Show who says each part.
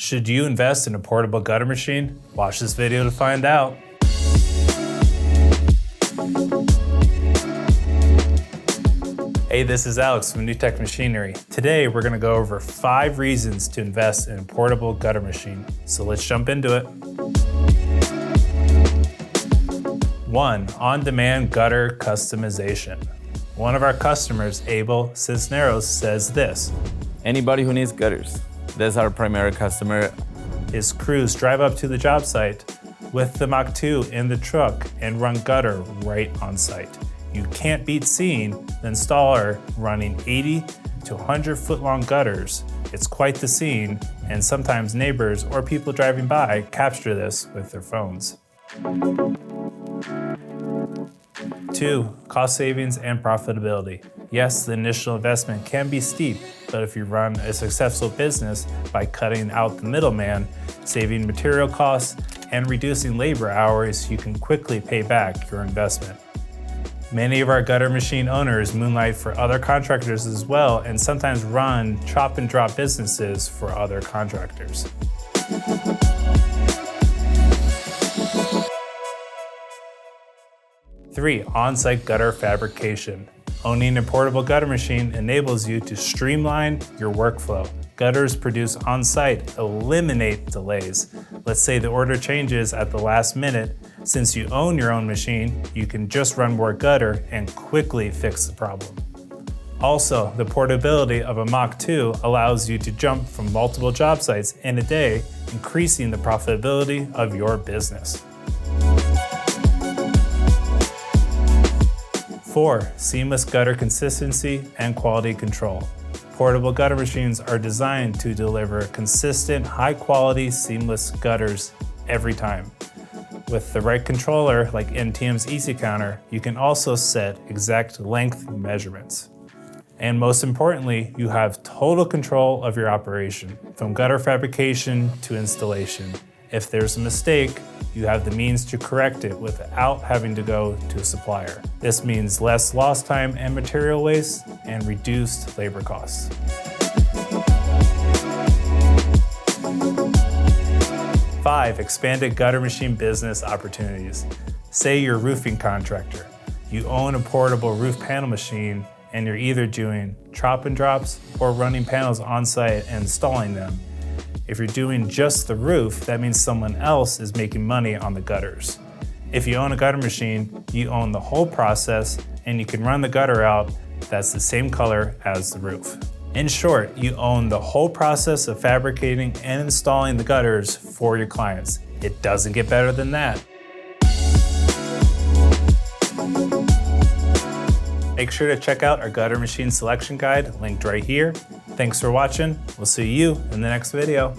Speaker 1: Should you invest in a portable gutter machine? Watch this video to find out. Hey, this is Alex from New Tech Machinery. Today, we're gonna go over 5 reasons to invest in a portable gutter machine. So let's jump into it. 1. On-demand gutter customization. One of our customers, Abel Cisneros, says this.
Speaker 2: Anybody who needs gutters. That's our primary customer.
Speaker 1: His crews drive up to the job site with the MACH II in the truck and run gutter right on site. You can't beat seeing the installer running 80 to 100 foot long gutters. It's quite the scene, and sometimes neighbors or people driving by capture this with their phones. 2. Cost savings and profitability. Yes, the initial investment can be steep, but if you run a successful business by cutting out the middleman, saving material costs, and reducing labor hours, you can quickly pay back your investment. Many of our gutter machine owners moonlight for other contractors as well, and sometimes run chop and drop businesses for other contractors. 3. On-site gutter fabrication. Owning a portable gutter machine enables you to streamline your workflow. Gutters produced on-site eliminate delays. Let's say the order changes at the last minute. Since you own your own machine, you can just run more gutter and quickly fix the problem. Also, the portability of a MACH II allows you to jump from multiple job sites in a day, increasing the profitability of your business. 4. Seamless gutter consistency and quality control. Portable gutter machines are designed to deliver consistent, high-quality, seamless gutters every time. With the right controller, like NTM's Easy Counter, you can also set exact length measurements. And most importantly, you have total control of your operation, from gutter fabrication to installation. If there's a mistake, you have the means to correct it without having to go to a supplier. This means less lost time and material waste and reduced labor costs. 5. Expanded gutter machine business opportunities. Say you're a roofing contractor. You own a portable roof panel machine and you're either doing chop and drops or running panels on site and installing them. If you're doing just the roof, that means someone else is making money on the gutters. If you own a gutter machine, you own the whole process and you can run the gutter out that's the same color as the roof. In short, you own the whole process of fabricating and installing the gutters for your clients. It doesn't get better than that. Make sure to check out our gutter machine selection guide linked right here. Thanks for watching. We'll see you in the next video.